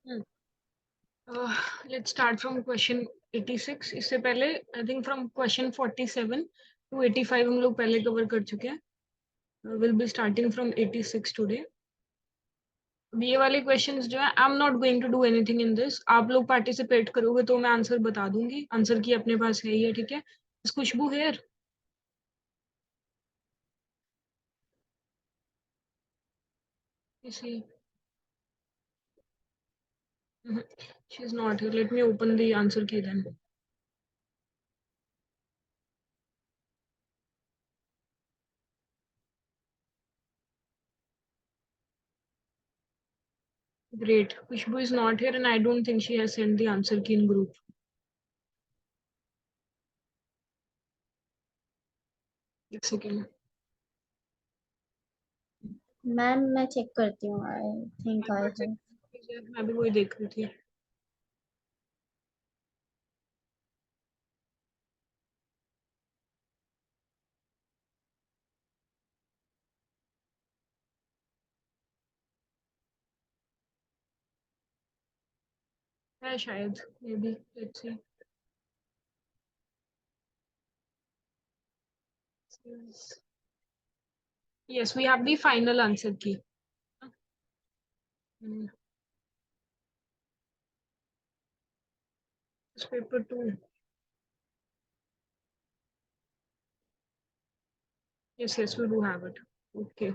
Let's start from question 86। इससे पहले I think from question 47 to 85 हम लोग पहले कवर कर चुके हैं। Will be starting from 86 today. ये वाले क्वेश्चंस जो है, I am not going to do anything in this. आप लोग पार्टिसिपेट करोगे तो मैं आंसर बता दूंगी। आंसर की अपने पास है ही है, ठीक है। खुशबू हेयर? इसी she is not here. Let me open the answer की then. Great. Khushbu is not here and I don't think she has sent the answer key in group. एक सेकेंड मैम मैं चेक करती हूँ। I think I have. मैं भी वही देख रही थी। है शायद, may be. Let's see. Yes, we have the final answer key. Paper 2. Yes, we do have it. Okay.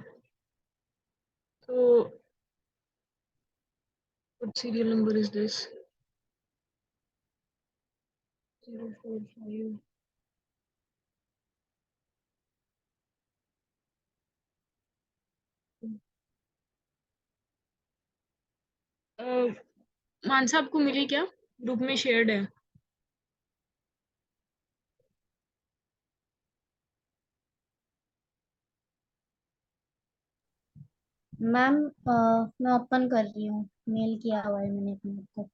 So, what serial number is this? 045. मानसा आपको मिली क्या? ग्रुप में शेयर्ड है। मैम मैं ओपन कर रही हूँ। मेल किया हुआ है मैंने अपने को।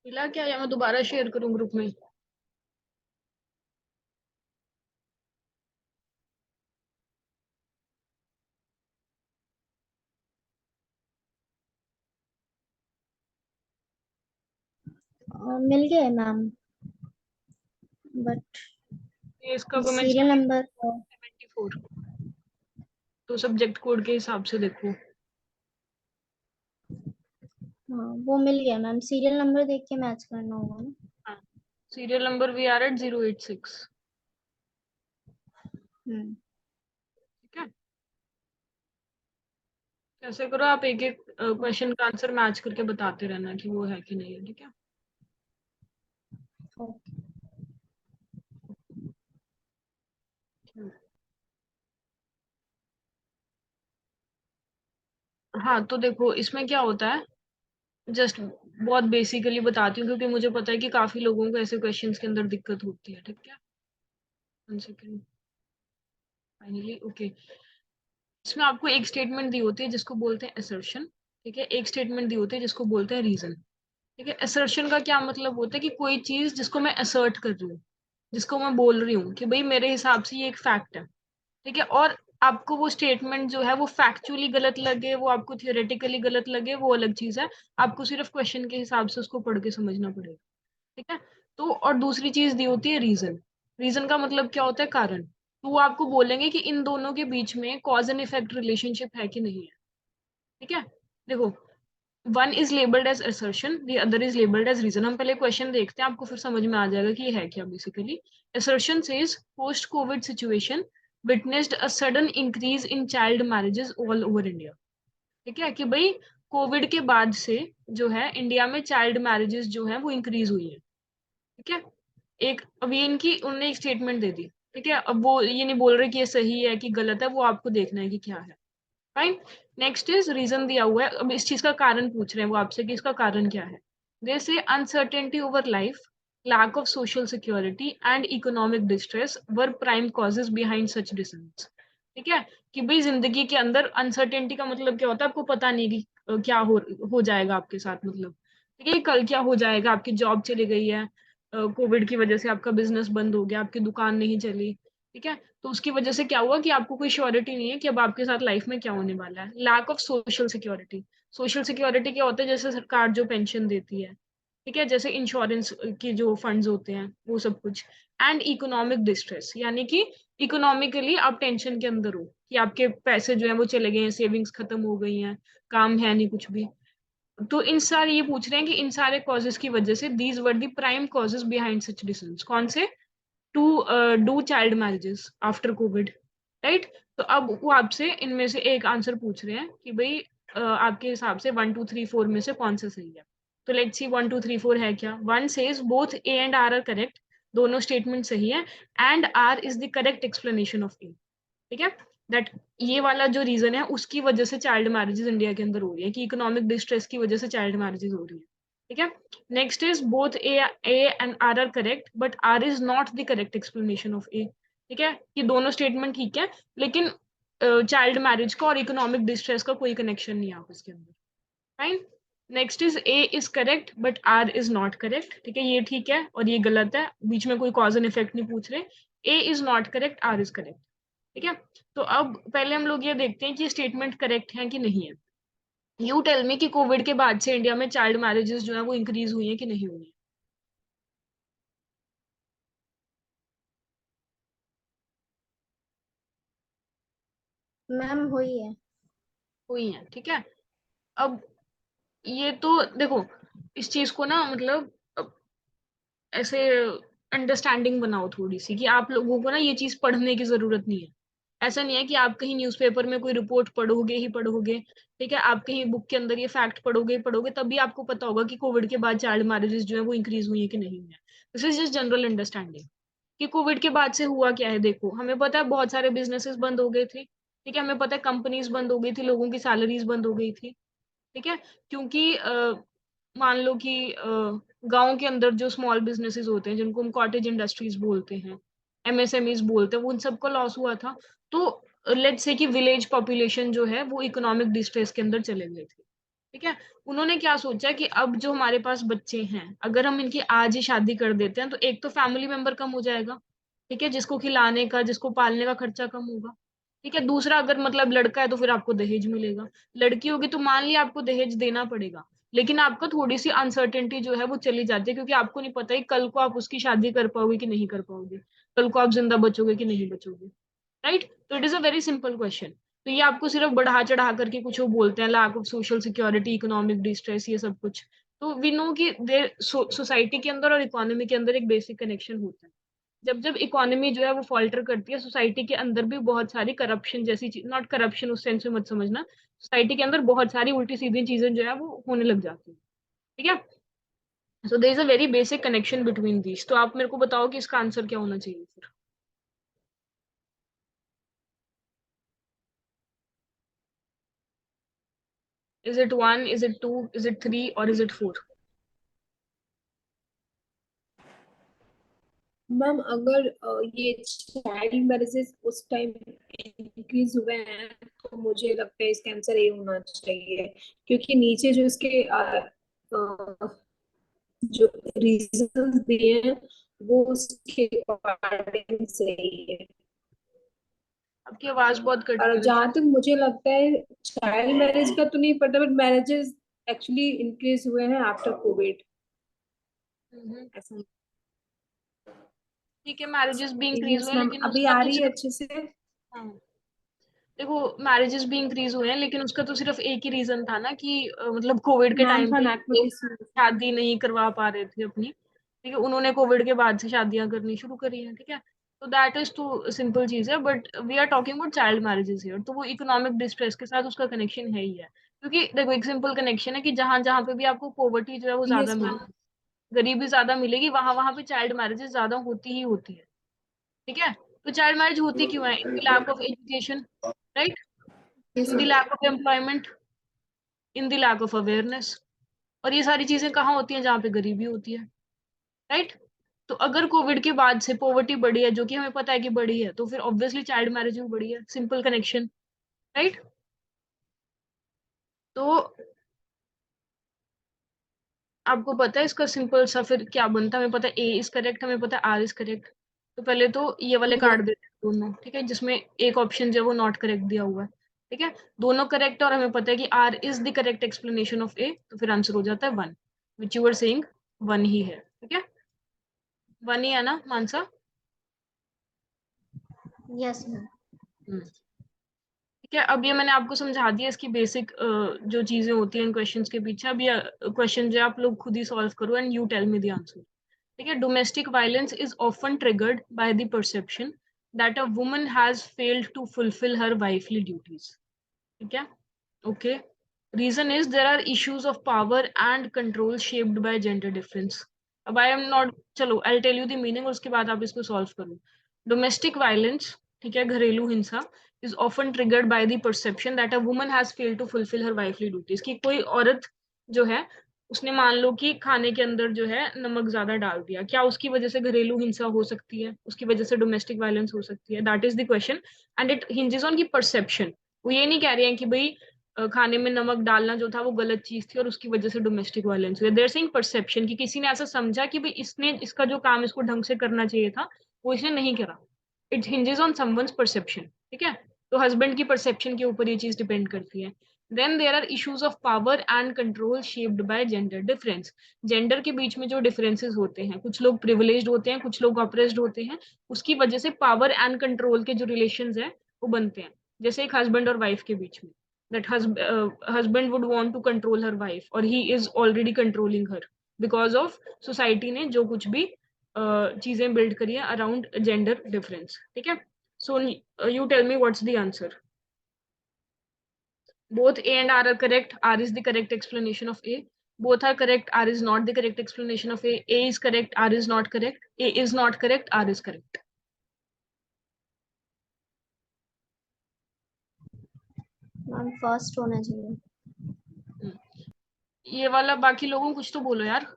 मिला क्या, या मैं दोबारा शेयर करूँ ग्रुप में? मिल गया है मैम, बट ये इसका कमेंट सीरियल नंबर 74। तो सब्जेक्ट कोड के हिसाब से देखो। हाँ वो मिल गया मैम। सीरियल नंबर देख के मैच करना होगा ना। हाँ, serial number we are at 086। ठीक है। कैसे करो, आप एक एक क्वेश्चन का आंसर मैच करके बताते रहना कि वो है कि नहीं है, ठीक है। ओके। हाँ तो देखो इसमें क्या होता है, जस्ट बहुत बेसिकली बताती हूँ क्योंकि मुझे पता है कि काफी लोगों को ऐसे क्वेश्चंस के अंदर दिक्कत होती है, ठीक है। 1 सेकेंड। Finally okay. इसमें आपको एक स्टेटमेंट दी होती है जिसको बोलते हैं असर्शन, ठीक है। एक स्टेटमेंट दी होती है जिसको बोलते हैं रीजन, ठीक है। असर्शन का क्या मतलब होता है कि कोई चीज जिसको मैं असर्ट कर रही हूँ, जिसको मैं बोल रही हूँ कि भाई मेरे हिसाब से ये एक फैक्ट है, ठीक है। और आपको वो स्टेटमेंट जो है वो फैक्चुअली गलत लगे, वो आपको थियोरेटिकली गलत लगे, वो अलग चीज है। आपको सिर्फ क्वेश्चन के हिसाब से उसको पढ़ के समझना पड़ेगा, ठीक है। तो और दूसरी चीज दी होती है रीजन। रीजन का मतलब क्या होता है, कारण। तो वो आपको बोलेंगे कि इन दोनों के बीच में कॉज एंड इफेक्ट रिलेशनशिप है कि नहीं है, ठीक है। देखो, one is labelled as assertion, the other is labelled as reason. हम पहले क्वेश्चन देखते हैं, आपको फिर समझ में आ जाएगा कि ये है क्या basically. Assertion says post Covid situation witnessed a sudden increase in child marriages all over India, ठीक है। कि भाई कोविड के बाद से जो है इंडिया में चाइल्ड मैरिजेस जो है वो इंक्रीज हुई है। ठीक है, एक अभी इनकी उन्होंने एक स्टेटमेंट दे दी। ठीक है, अब वो ये नहीं बोल रहे कि ये सही है कि गलत है, वो आपको देखना है कि क्या है। फाइन। नेक्स्ट इज रीजन दिया हुआ है, अब इस चीज का कारण पूछ रहे हैं वो आपसे कि इसका कारण क्या है। दे से uncertainty over life, lack of social security and economic distress were prime causes behind such decisions। ठीक है, कि भाई जिंदगी के अंदर अनसर्टेनिटी का मतलब क्या होता है, आपको पता नहीं कि क्या हो जाएगा आपके साथ, मतलब ठीक है कल क्या हो जाएगा, आपकी जॉब चली गई है, कोविड की वजह से आपका बिजनेस बंद हो गया, आपकी दुकान नहीं चली। ठीक है, तो उसकी वजह से क्या हुआ कि आपको कोई श्योरिटी नहीं है कि अब आपके साथ लाइफ में क्या होने वाला है। Lack of social security, social security क्या होता है, जैसे सरकार जो पेंशन देती है, ठीक है, जैसे इंश्योरेंस के जो फंड्स होते हैं वो सब कुछ। एंड इकोनॉमिक डिस्ट्रेस, यानी कि इकोनॉमिकली आप टेंशन के अंदर हो कि आपके पैसे जो है वो चले गए हैं, सेविंग्स खत्म हो गई हैं, काम है नहीं कुछ भी। तो इन सारे ये पूछ रहे हैं कि इन सारे कॉजेज की वजह से these were the prime causes behind such decisions, कौन से, to do child marriages after Covid. Right, तो अब वो आपसे इनमें से एक आंसर पूछ रहे हैं कि भाई आपके हिसाब से 1 2 3 4 में से कौन सा सही है। तो लेट्स सी 1 2 3 4 है क्या। One says both A and R are correct, दोनों स्टेटमेंट सही है, and R is the correct explanation of A. ठीक है, दैट ये वाला जो रीजन है उसकी वजह से चाइल्ड मैरिजेस इंडिया के अंदर हो रही है, कि इकोनॉमिक डिस्ट्रेस की वजह से चाइल्ड मैरिजेस हो रही है। ठीक है, next is both A and R correct but R is not the correct explanation of A. ठीक है, कि दोनों स्टेटमेंट ठीक है, लेकिन चाइल्ड मैरिज का और इकोनॉमिक डिस्ट्रेस का कोई कनेक्शन नहीं है आपस के अंदर। Fine. Next is A is correct but R is not correct. ठीक है, ये ठीक है और ये गलत है, बीच में कोई कॉज एंड इफेक्ट नहीं पूछ रहे। A is not correct, R is correct. ठीक है, तो अब पहले हम लोग ये देखते हैं कि स्टेटमेंट करेक्ट है कि नहीं है। यू टेल मी कि कोविड के बाद से इंडिया में चाइल्ड मैरिजेस जो है वो इंक्रीज हुई है कि नहीं हुई मैम हुई है। हुई है। ठीक है, अब ये तो देखो, इस चीज को ना मतलब ऐसे अंडरस्टैंडिंग बनाओ थोड़ी सी, कि आप लोगों को ना ये चीज पढ़ने की जरूरत नहीं है। ऐसा नहीं है कि आप कहीं न्यूज़पेपर में कोई रिपोर्ट पढ़ोगे ही पढ़ोगे। ठीक है, आप कहीं बुक के अंदर ये फैक्ट पढ़ोगे ही पढ़ोगे तभी आपको पता होगा कि कोविड के बाद चाइल्ड मैरिजेस जो है वो इंक्रीज हुई है कि नहीं हुई है। This is just general understanding कि कोविड के बाद से हुआ क्या है। देखो, हमें पता है बहुत सारे बिजनेसेस बंद हो गए थे। ठीक है, हमें पता है कंपनीज बंद हो गई थी, लोगों की सैलरीज बंद हो गई थी। ठीक है, क्योंकि मान लो कि गांव के अंदर जो स्मॉल बिजनेसेस होते हैं जिनको हम कॉटेज इंडस्ट्रीज बोलते हैं, एमएसएमईज बोलते हैं, वो उन सबका लॉस हुआ था। तो लेट्स से कि विलेज पॉपुलेशन जो है वो इकोनॉमिक डिस्ट्रेस के अंदर चले गए थे। ठीक है, उन्होंने क्या सोचा कि अब जो हमारे पास बच्चे हैं अगर हम इनकी आज ही शादी कर देते हैं तो एक तो फैमिली मेंबर कम हो जाएगा। ठीक है, जिसको खिलाने का जिसको पालने का खर्चा कम होगा। ठीक है, दूसरा अगर मतलब लड़का है तो फिर आपको दहेज मिलेगा। लड़की होगी तो मान लिया आपको दहेज देना पड़ेगा, लेकिन आपका थोड़ी सी अनसर्टेनिटी जो है वो चली जाती है, क्योंकि आपको नहीं पता है कल को आप उसकी शादी कर पाओगे कि नहीं कर पाओगे, कल को आप जिंदा बचोगे कि नहीं बचोगे। राइट, तो it is a very simple question. तो ये आपको सिर्फ बढ़ा चढ़ा करके कुछ वो बोलते हैं, lack of social security, economic distress, ये सब कुछ। तो वी नो कि देर सोसाइटी के अंदर और इकोनॉमी के अंदर एक बेसिक कनेक्शन होता है। जब जब इकोनॉमी जो है वो फॉल्टर करती है, सोसाइटी के अंदर भी बहुत सारी करप्शन जैसी चीज, नॉट करप्शन उस सेंस में मत समझना, सोसाइटी के अंदर बहुत सारी उल्टी सीधी चीजें जो है वो होने लग जाती है। ठीक है, so there is a very basic connection between these. तो आप मेरे को बताओ कि इसका आंसर क्या होना चाहिए फिर। Is it one, is it two, is it three और इज इट फोर? मैम अगर ये चाइल्ड मैरिजेस उस टाइम इंक्रीज हुए हैं तो मुझे लगता है इसका आंसर ये होना चाहिए, क्योंकि नीचे जो इसके जो रीजंस दिए हैं वो उसके अकॉर्डिंग सही है। आपकी आवाज बहुत कट और रही है। जहां तक मुझे लगता है चाइल्ड मैरिज का तो नहीं पता, बट मैरिजेस एक्चुअली इंक्रीज हुए हैं आफ्टर कोविड। हम्म, ऐसा। ठीक है, मैरिजेस भी इंक्रीज यस हुए हैं मैम, लेकिन अभी उसका आ तो रही है सिर्फ, अच्छे से। हाँ देखो, मैरिजेस भी इंक्रीज हुए हैं लेकिन उसका तो सिर्फ एक ही रीजन था ना कि मतलब कोविड के मैम टाइम थोड़ा पे नेटवर्क लोग इशू। शादी नहीं करवा पा रहे थे अपनी। ठीक है, उन्होंने कोविड के बाद से शादियां करनी शुरू करी हैं। ठीक है, तो दैट इज टू सिंपल चीज है, but we are talking about child marriages here, तो वो इकोनॉमिक डिस्ट्रेस के साथ उसका कनेक्शन है ही है। क्योंकि देखो एक सिंपल कनेक्शन है कि जहां जहां पे भी आपको पॉवर्टी जो है वो ज्यादा यस मैम। मिलेगी, गरीबी ज्यादा मिलेगी, वहां वहां पे चाइल्ड मैरिजेस ज्यादा होती ही होती है। ठीक है, तो चाइल्ड मैरिज होती क्यों है? In the lack of education, right, yes in the ma'am. Lack of employment, in the lack of awareness. और ये सारी चीजें कहाँ होती हैं? जहाँ पे गरीबी होती है, राइट। तो अगर कोविड के बाद से पॉवर्टी बढ़ी है, जो कि हमें पता है कि बढ़ी है, तो फिर ऑब्वियसली चाइल्ड मैरिज भी बढ़ी है, सिंपल कनेक्शन, राइट। तो आपको पता है इसका सिंपल सा फिर क्या बनता है? हमें पता है ए इज करेक्ट, हमें पता है आर इज करेक्ट। तो पहले तो ये वाले काट देते हैं दोनों, ठीक है, जिसमें एक ऑप्शन जो है वो नॉट करेक्ट दिया हुआ है। ठीक है, दोनों करेक्ट, और हमें पता है कि R is the correct explanation of A, तो फिर आंसर हो जाता है one, which you are saying one ही है। ठीक है, वन ही है ना मानसा? Yes ma'am. हम्म। ठीक है, अब ये मैंने आपको समझा दिया इसकी बेसिक जो चीजें होती हैं इन क्वेश्चंस के पीछे। अब ये क्वेश्चन जो है आप लोग खुद ही सॉल्व करो and you tell me the answer. ठीक है, domestic violence is often triggered by the perception that a woman has failed to fulfil her wifely duties. ठीक है, okay. Reason is there are issues of power and control shaped by gender difference. अब I am not, चलो I tell you the meaning, उसके बाद आप इसको solve करो। Domestic violence, ठीक है, घरेलू हिंसा, is often triggered by the perception that a woman has failed to fulfil her wifely duties, कि कोई औरत जो है उसने मान लो कि खाने के अंदर जो है नमक ज्यादा डाल दिया, क्या उसकी वजह से घरेलू हिंसा हो सकती है? उसकी वजह से डोमेस्टिक वायलेंस हो सकती है? That is the question, and it hinges on की परसेप्शन। वो ये नहीं कह रहे हैं कि भाई खाने में नमक डालना जो था वो गलत चीज थी और उसकी वजह से डोमेस्टिक वायलेंस हुई। देयर सेइंग परसेप्शन, कि किसी ने ऐसा समझा कि भाई इसने इसका जो काम इसको ढंग से करना चाहिए था वो इसने नहीं करा। It hinges on someone's perception. ठीक है, तो हस्बैंड की परसेप्शन के ऊपर ये चीज डिपेंड करती है। Then there are issues of power and control shaped by gender difference. Gender के बीच में जो डिफरेंसेस होते हैं, कुछ लोग प्रिविलेज्ड होते हैं, कुछ लोग ऑप्रेस्ड होते हैं, उसकी वजह से पावर एंड कंट्रोल के जो रिलेशंस हैं वो बनते हैं। जैसे एक हस्बैंड और वाइफ के बीच में, that husband would want to control her wife, or he is already controlling her because of society ने जो कुछ भी चीजें बिल्ड करी है अराउंड जेंडर डिफरेंस। ठीक है, so you tell me what's the answer. both a and r are correct, r is the correct explanation of a, both are correct, r is not the correct explanation of a is correct, r is not correct, a is not correct, r is correct। Ma'am first होना चाहिए। ये वाला बाकी लोगों को कुछ तो बोलो यार।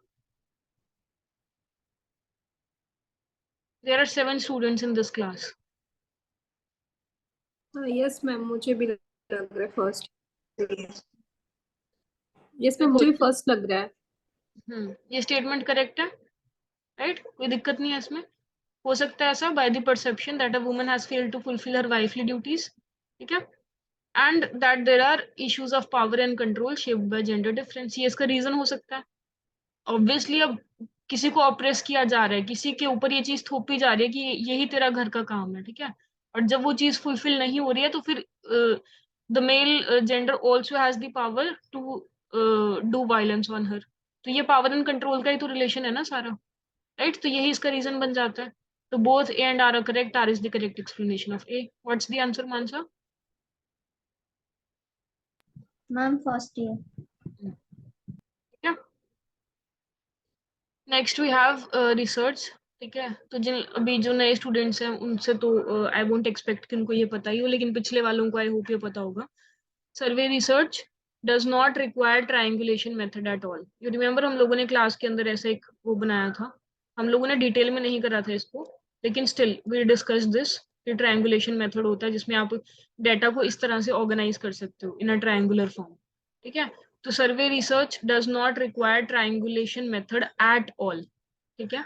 there are 7 students in this class। Yes ma'am, मुझे भी लग रहा है फर्स्ट। यस मैम, देखो, मुझे भी फर्स्ट लग रहा है। ये स्टेटमेंट करेक्ट है, राइट, कोई दिक्कत नहीं है इसमें। हो सकता है ऐसा, by the perception that a woman has failed to fulfil her wifely duties. ठीक है, and that there are issues of power and control shaped by gender difference, ये इसका रीजन हो सकता है। ऑब्वियसली अब किसी को ऑप्रेस किया जा रहा है, किसी के ऊपर ये चीज थोपी जा रही है कि यही तेरा घर का काम है। ठीक है, और जब वो चीज फुलफिल नहीं हो रही है तो फिर the male gender also has the power to do violence on her. तो ये पावर एंड कंट्रोल का ही तो रिलेशन है ना सारा, राइट। तो यही इसका रीजन बन जाता है। तो both A and R correct, R is the correct explanation of A. What's the answer Mansa? Ma'am first year. ठीक है, नेक्स्ट वी हैव रिसर्च। ठीक है, तो जिन अभी जो नए स्टूडेंट्स हैं उनसे तो आई वोंट एक्सपेक्ट कि उनको ये पता ही हो, लेकिन पिछले वालों को आई होप ये पता होगा। सर्वे research does not require triangulation method at all. You remember हम लोगों ने क्लास के अंदर ऐसा एक वो बनाया था, हम लोगों ने डिटेल में नहीं करा था इसको, लेकिन स्टिल वी डिस्कस दिस। कि ट्रायंगुलेशन मेथड होता है जिसमें आप डेटा को इस तरह से ऑर्गेनाइज कर सकते हो इन अ ट्रायंगुलर फॉर्म। ठीक है, तो सर्वे research does not require triangulation method at all. ठीक है,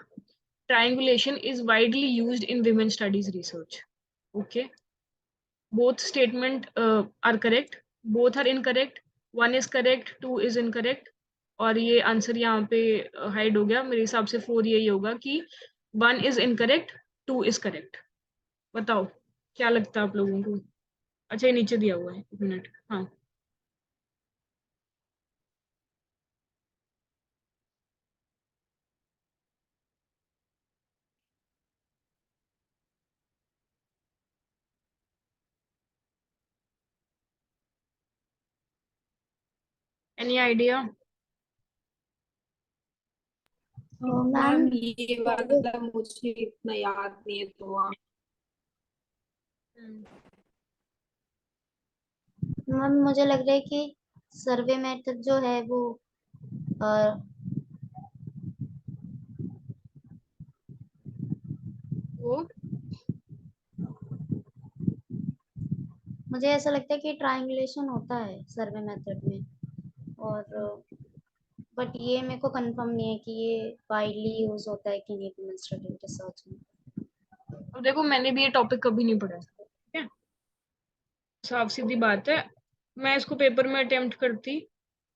triangulation is widely used in women studies research। okay, both statement are correct, both are incorrect, one is correct, two is incorrect। और ये answer यहाँ पे hide हो गया, मेरे हिसाब से फोर यही होगा कि one is incorrect, two is correct. बताओ क्या लगता है आप लोगों को? अच्छा ये नीचे दिया हुआ है, एक मिनट, हाँ। Any idea? मैम मैम ये वाला मुझे इतना याद नहीं है तो हाँ। मैम मुझे लग रहा है कि सर्वे मेथड जो है वो अ, वो मुझे ऐसा लगता है कि ट्रायंगुलेशन होता है सर्वे मेथड में, और बट ये मेरे को कंफर्म नहीं है कि ये वाइडली यूज होता है कि नहीं एडमिनिस्ट्रेटिव रिसर्च में। अब देखो, मैंने भी ये टॉपिक कभी नहीं पढ़ा, ठीक है, साफ सीधी बात है। मैं इसको पेपर में अटेम्प्ट करती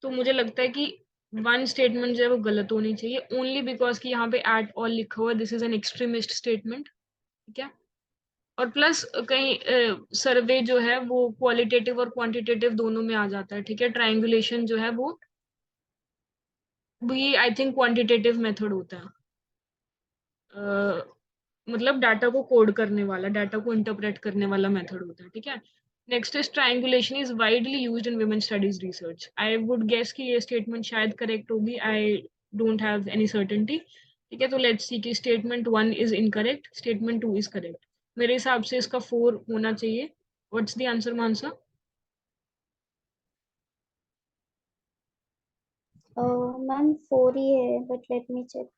तो मुझे लगता है कि वन स्टेटमेंट जो है वो गलत होनी चाहिए, ओनली बिकॉज कि यहाँ पे एट ऑल लिखा हुआ है, this is an extremist statement, ठीक है। और प्लस कहीं सर्वे जो है वो क्वालिटेटिव और क्वांटिटेटिव दोनों में आ जाता है, ठीक है। ट्रायंगुलेशन जो है वो भी आई थिंक क्वांटिटेटिव मेथड होता है, मतलब डाटा को कोड करने वाला, डाटा को इंटरप्रेट करने वाला मेथड होता है, ठीक है। Next is triangulation is widely used in women studies research. I would guess कि ये स्टेटमेंट शायद करेक्ट होगी, I don't have any certainty, ठीक है। तो लेट्स सी कि statement 1 is incorrect, statement 2 is correct. मेरे हिसाब से इसका 4 होना चाहिए। What's the answer, Mansa? Ma'am 4 ही है, but let me check.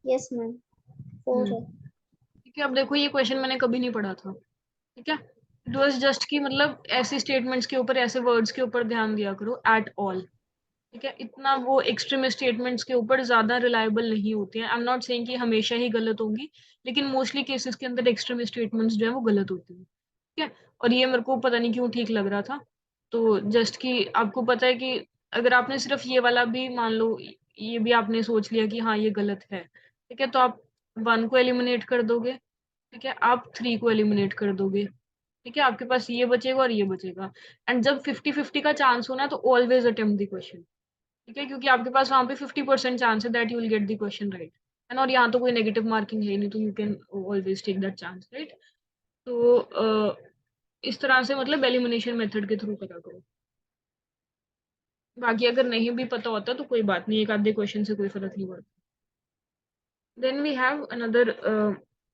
Yes ma'am, 4 है। ठीक है, अब देखो ये क्वेश्चन मैंने कभी नहीं पढ़ा था, ठीक है। इट वॉज जस्ट कि मतलब ऐसे स्टेटमेंट्स के ऊपर, ऐसे वर्ड्स के ऊपर ध्यान दिया करो, एट ऑल, ठीक है। इतना वो एक्सट्रीम स्टेटमेंट्स के ऊपर ज्यादा रिलायबल नहीं होती हैं। आई एम नॉट सेइंग कि हमेशा ही गलत होंगी, लेकिन मोस्टली केसेस के अंदर एक्सट्रीम स्टेटमेंट्स जो है वो गलत होती हैं, ठीक है। और ये मेरे को पता नहीं क्यों ठीक लग रहा था। तो जस्ट कि आपको पता है कि अगर आपने सिर्फ ये वाला भी मान लो, ये भी आपने सोच लिया कि हाँ ये गलत है, ठीक है, तो आप 1 को एलिमिनेट कर दोगे, ठीक है, आप 3 को एलिमिनेट कर दोगे, ठीक है, आपके पास ये बचेगा और ये बचेगा। एंड जब 50-50 का चांस होना तो ऑलवेज अटेम्प्ट द क्वेश्चन, ठीक है, क्योंकि आपके पास वहां पे 50% चांस है that you will get the question right, है ना। और यहाँ तो कोई नेगेटिव मार्किंग है नहीं, तो you can always take that chance, right. तो इस तरह से मतलब एलिमिनेशन मेथड के थ्रू करा करो। बाकी अगर नहीं भी पता होता तो कोई बात नहीं, एक आधे क्वेश्चन से कोई फर्क नहीं पड़ता। Then we have another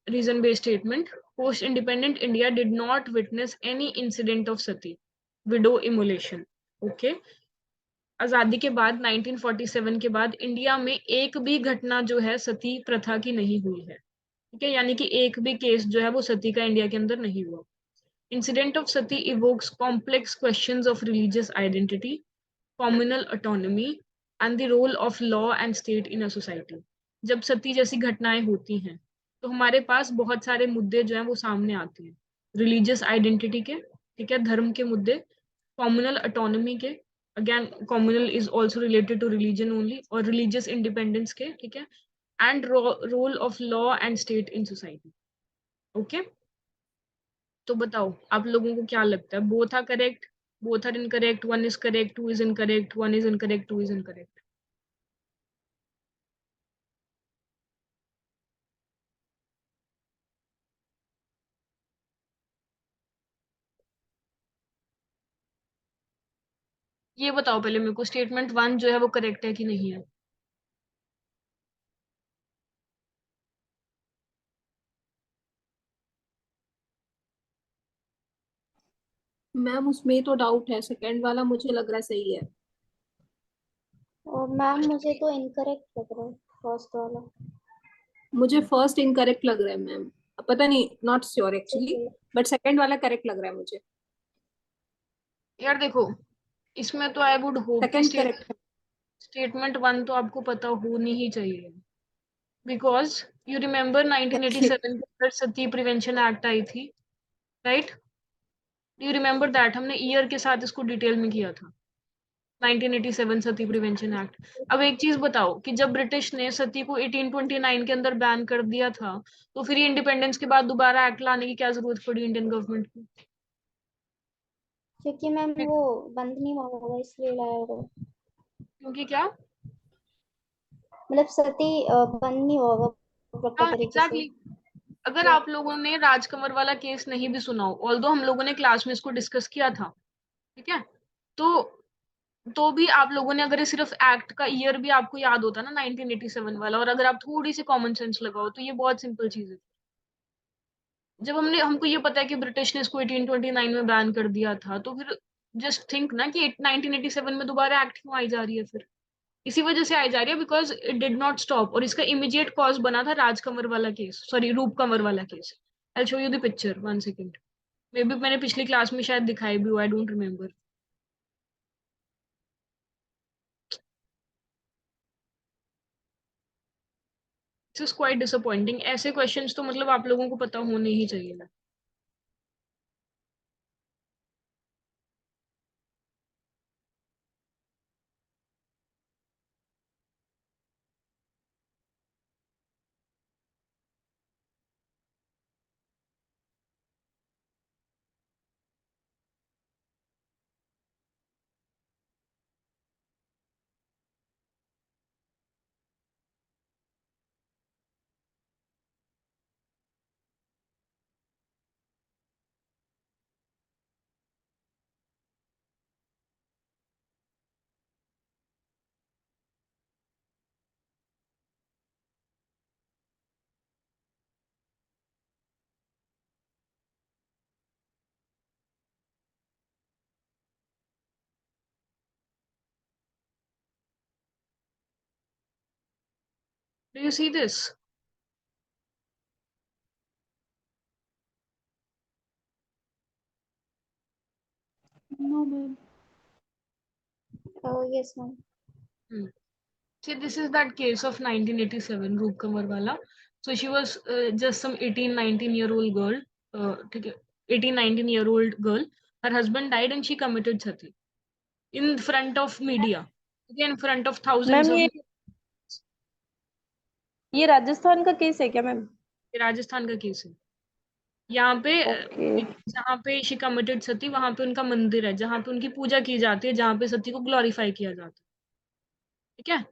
reason based statement. Post independent India did not witness any incident of sati widow immolation. Okay, आजादी के बाद 1947 के बाद इंडिया में एक भी घटना जो है सती प्रथा की नहीं हुई है, ठीक है, यानी कि एक भी केस जो है वो सती का इंडिया के अंदर नहीं हुआ। Incident of sati evokes complex questions of religious identity, communal autonomy and the role of law and state in a society. जब सती जैसी घटनाएं होती हैं तो हमारे पास बहुत सारे मुद्दे जो हैं वो सामने आते हैं, रिलीजियस आइडेंटिटी के, ठीक है, धर्म के मुद्दे, कम्युनल ऑटोनॉमी के, again communal is also related to religion only, और रिलीजियस इंडिपेंडेंस के, ठीक है, and role of law and state in society. Okay, तो बताओ आप लोगों को क्या लगता है, both are correct, both are incorrect, 1 is correct, 2 is incorrect, 1 is incorrect, 2 is incorrect? ये बताओ पहले मेरे को, स्टेटमेंट 1 जो है वो करेक्ट है कि नहीं है? मैम उसमें तो डाउट है, सेकंड वाला मुझे लग रहा है सही है। और मैम मुझे तो इनकरेक्ट लग रहा है फर्स्ट वाला। मुझे फर्स्ट इनकरेक्ट लग रहा है मैम, पता नहीं, not sure actually, okay. But second वाला करेक्ट लग रहा है मुझे। यार देखो, इसमें तो आई वुड होप कि सेकंड करेक्ट है। स्टेटमेंट 1 तो आपको पता होनी ही चाहिए, बिकॉज यू रिमेम्बर 1987 के अंदर सती प्रिवेंशन एक्ट आई थी, राइट? यू रिमेम्बर दैट, हमने ईयर के साथ इसको डिटेल में किया था, 1987 सती प्रिवेंशन एक्ट। अब एक चीज बताओ कि जब ब्रिटिश ने सती को 1829 के अंदर बैन कर दिया था, तो फिर इंडिपेंडेंस के बाद दोबारा एक्ट लाने की क्या जरूरत पड़ी इंडियन गवर्नमेंट को? क्योंकि मैम वो बंद नहीं हुआ होगा इसलिए लाया होगा। क्योंकि क्या? मतलब सती बंद नहीं हुआ होगा प्रॉपर हाँ तरीके से। एग्जैक्टली, अगर आप लोगों ने राजकमर वाला केस नहीं भी सुना हो, ऑल्दो हम लोगों ने क्लास में इसको डिस्कस किया था, ठीक है, तो भी आप लोगों ने अगर सिर्फ एक्ट का ईयर भी आपको याद होता ना 1987 वाला, और अगर आप थोड़ी सी कॉमन सेंस लगाओ तो ये बहुत सिंपल चीज है। जब हमको ये पता है कि ब्रिटिश ने इसको 1829 में बैन कर दिया था, तो फिर जस्ट थिंक ना कि 1987 में दोबारा एक्ट क्यों आई जा रही है फिर। इसी वजह से आई जा रही है because it did not stop, और इसका इमीडिएट कॉज बना था राजकमर वाला केस, सॉरी रूप कंवर वाला case. I show you the picture, 1 second. May be मैंने पिछली क्लास में शायद दिखाई भी हुआ, I don't remember. This is quite disappointing. ऐसे क्वेश्चंस तो मतलब आप लोगों को पता होने ही चाहिए ना। Do you see this? No, ma'am. Oh, yes, ma'am. See, this is that case of 1987 रूप कंवर वाला. So she was just some 18 19 year old girl, ठीक है, 18 19 year old girl. Her husband died and she committed sati in front of media, okay, in front of thousands ma'am of. ये राजस्थान का case है क्या ma'am? Rajasthan का case है। यहाँ पे ओके जहाँ पे शी कमिटेड सती, वहां पे उनका मंदिर है जहाँ पे उनकी पूजा की जाती है, जहाँ पे सती को ग्लोरीफाई किया जाता है, ठीक है।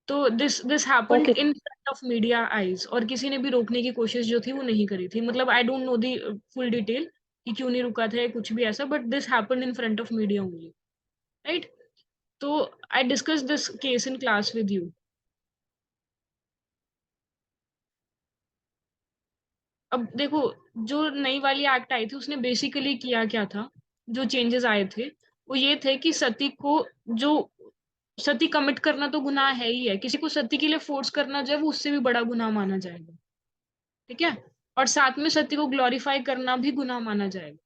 तो this happened okay in front of media eyes, और किसी ने भी रोकने की कोशिश जो थी वो नहीं करी थी। मतलब I don't know the full detail कि क्यों नहीं रुका था या कुछ भी ऐसा, but this happened in front of media only, right. तो I discuss this case in class with you. अब देखो, जो नई वाली एक्ट आई थी उसने बेसिकली किया क्या था, जो चेंजेस आए थे वो ये थे कि सती को, जो सती कमिट करना तो गुनाह है ही है, किसी को सती के लिए फोर्स करना जो है वो उससे भी बड़ा गुनाह माना जाएगा, ठीक है। और साथ में सती को ग्लोरीफाई करना भी गुनाह माना जाएगा,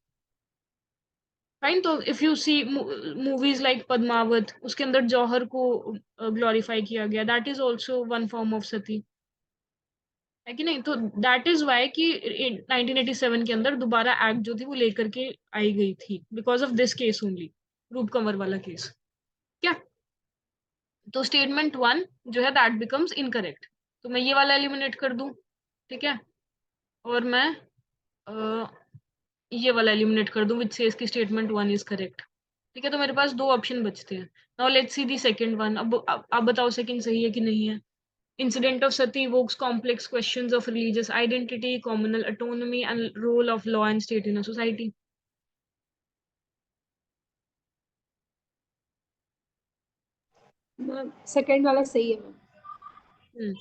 फाइन। तो if you see movies like Padmaavat, उसके अंदर जौहर को ग्लोरीफाई किया गया, that is also one form of sati, है कि नहीं। तो दैट इज वाई कि 1987 के अंदर दोबारा एक्ट जो थी वो लेकर के आई गई थी, because of this case only, रूप कंवर वाला केस, क्या। तो स्टेटमेंट 1 जो है दैट बिकम्स इनकरेक्ट। तो मैं ये वाला एलिमिनेट कर दूं, ठीक है, और मैं ये वाला एलिमिनेट कर दूं विच सेज की स्टेटमेंट 1 इज करेक्ट, ठीक है। तो मेरे पास दो ऑप्शन बचते हैं। Now let's see the second one. अब आप बताओ सेकंड सही है कि नहीं है। Incident of Sati evokes complex questions of religious identity, communal autonomy, and role of law and state in a society. Ma'am second वाला सही है मैम।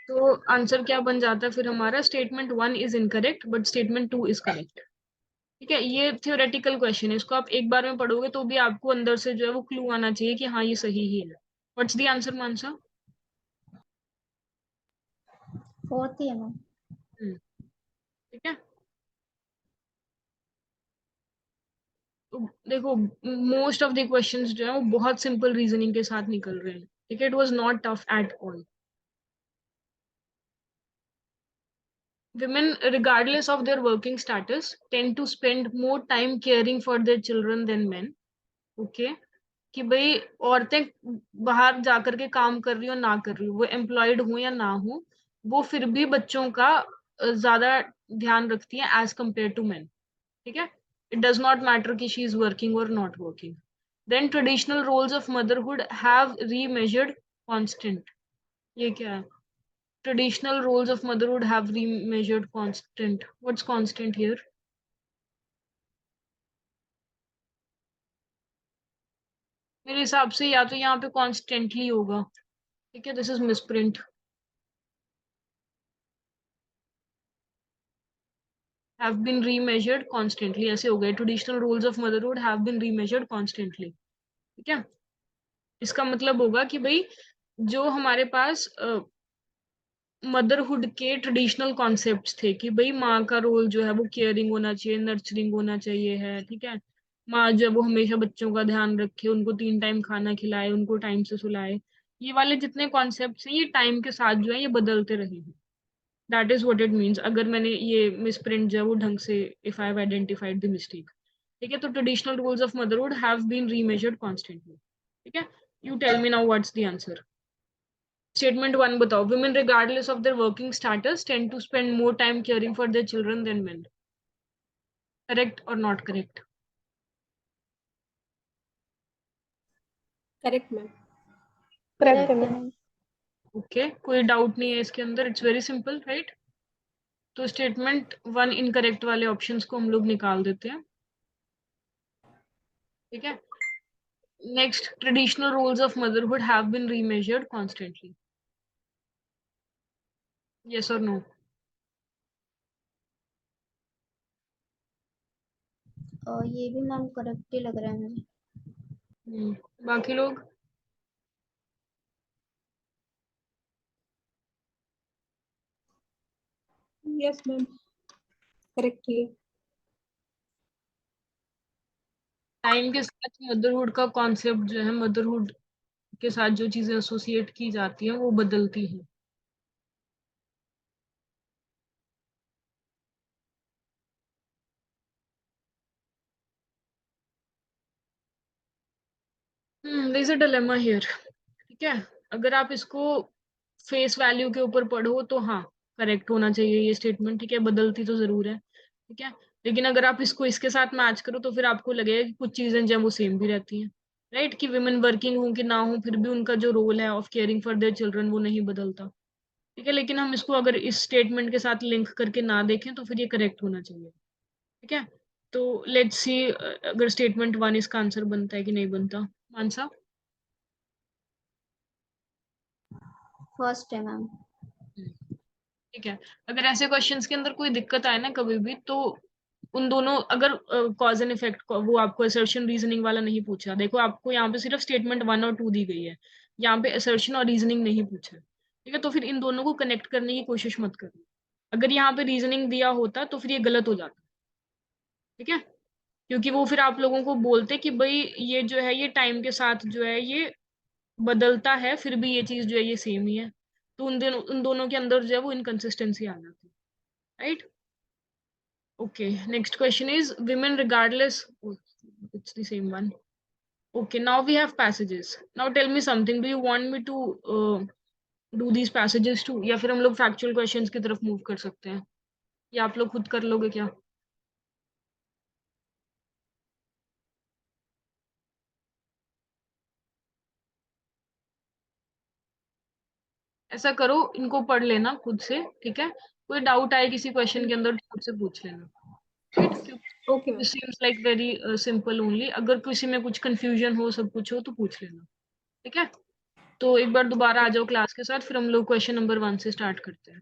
तो आंसर क्या बन जाता है फिर हमारा? Statement 1 is incorrect but statement 2 is correct, ठीक है। ये थियोरेटिकल क्वेश्चन है, इसको आप एक बार में पढ़ोगे तो भी आपको अंदर से जो है वो क्लू आना चाहिए कि हाँ ये सही ही है। What's the answer Mansa? Fourth ही है मैम। ठीक है। तो देखो, मोस्ट ऑफ द क्वेश्चंस जो है वो बहुत सिंपल रीजनिंग के साथ निकल रहे हैं, ठीक है। It was not tough at all. Women, regardless of their working status, tend to spend more time caring for their children than men. Okay, कि भाई औरतें बाहर जाकर के काम कर रही हो ना कर रही हो, वो एम्प्लॉयड हो या ना हो, वो फिर भी बच्चों का ज्यादा ध्यान रखती है एज कम्पेयर टू मैन, ठीक है। इट डज नॉट मैटर कि शी इज वर्किंग और not working. Then traditional roles of motherhood have reimagined constant. ये क्या है? traditional roles of motherhood have remeasured constant. What's constant here? मेरे हिसाब से या तो यहाँ पे कॉन्स्टेंटली होगा, ठीक है, this is misprint. have been remeasured constantly, ऐसे हो गए. traditional roles of motherhood have been remeasured constantly, ठीक है. इसका मतलब होगा कि भाई जो हमारे पास मदरहुड के ट्रेडिशनल कॉन्सेप्ट्स थे कि भाई माँ का रोल जो है वो केयरिंग होना चाहिए, नर्चरिंग होना चाहिए है, ठीक है. माँ जो है वो हमेशा बच्चों का ध्यान रखे, उनको 3 टाइम खाना खिलाए, उनको टाइम से सुलाए. ये वाले जितने कॉन्सेप्ट्स हैं ये टाइम के साथ जो है ये बदलते रहे हैं. That is what it means. अगर मैंने ये मिसप्रिंट जो है वो ढंग से, if I have identified the mistake, ठीक है. तो traditional rules of motherhood have been reimagined constantly, ठीक है. You tell me now what's the answer. Statement 1 बताओ. women regardless of their working status tend to spend more time caring for their children than men. Correct or not correct? Correct ma'am. Correct है Correct, ma'am. Okay, कोई doubt नहीं है इसके अंदर. It's very simple, right. तो statement 1 incorrect वाले options को हम लोग निकाल देते हैं, ठीक है. Next, traditional roles of motherhood have been reimagined constantly. Yes और नो? ये भी मैम करेक्ट ही लग रहा है मुझे. बाकी लोग? Yes ma'am, correctly. टाइम के साथ मदरहुड का कॉन्सेप्ट जो है, मदरहुड के साथ जो चीजें एसोसिएट की जाती हैं वो बदलती हैं. There is a dilemma here, ठीक है. अगर आप इसको फेस वैल्यू के ऊपर पढ़ो तो हाँ, करेक्ट होना चाहिए ये स्टेटमेंट, ठीक है. बदलती तो जरूर है, ठीक है. लेकिन अगर आप इसको इसके साथ मैच करो तो फिर आपको लगेगा कि कुछ चीजें जो है वो सेम भी रहती हैं, राइट. कि विमेन वर्किंग हो कि ना हो, फिर भी उनका जो रोल है of caring for their children वो नहीं बदलता, ठीक है. लेकिन हम इसको अगर इस स्टेटमेंट के साथ लिंक करके ना देखें तो फिर ये करेक्ट होना चाहिए, ठीक है. तो लेट्स सी अगर स्टेटमेंट 1 इसका आंसर बनता है कि नहीं बनता. मानसा? फर्स्ट है मैम. ठीक है. अगर ऐसे क्वेश्चंस के अंदर कोई दिक्कत आए ना कभी भी, तो उन दोनों, अगर कॉज एंड इफेक्ट वो आपको असर्शन रीजनिंग वाला नहीं पूछा, देखो आपको यहाँ पे सिर्फ स्टेटमेंट 1 और 2 दी गई है, यहाँ पे असर्शन और रीजनिंग नहीं पूछा, ठीक है. तो फिर इन दोनों को कनेक्ट करने की कोशिश मत करना. अगर यहाँ पे रीजनिंग दिया होता तो फिर ये गलत हो जाता, ठीक है. क्योंकि वो फिर आप लोगों को बोलते कि भाई ये जो है ये टाइम के साथ जो है ये बदलता है, फिर भी ये चीज जो है ये सेम ही है. तो उन दोनों के अंदर जो है वो इनकंसिस्टेंसी आ जाती है, right. Okay, next question is women regardless. Oh, it's the same one. Okay, now we have passages. Now tell me something. Do you want me to do these passages too? या फिर हम लोग factual questions की तरफ move कर सकते हैं? या आप लोग खुद कर लोगे क्या? ऐसा करो, इनको पढ़ लेना खुद से, ठीक है. कोई डाउट आए किसी क्वेश्चन के अंदर तो मुझसे पूछ लेना, ठीक. Okay ma'am. seems like very simple only. अगर किसी में कुछ confusion हो, सब कुछ हो तो पूछ लेना, ठीक है. तो एक बार दोबारा आ जाओ क्लास के साथ, फिर हम लोग क्वेश्चन नंबर 1 से स्टार्ट करते हैं.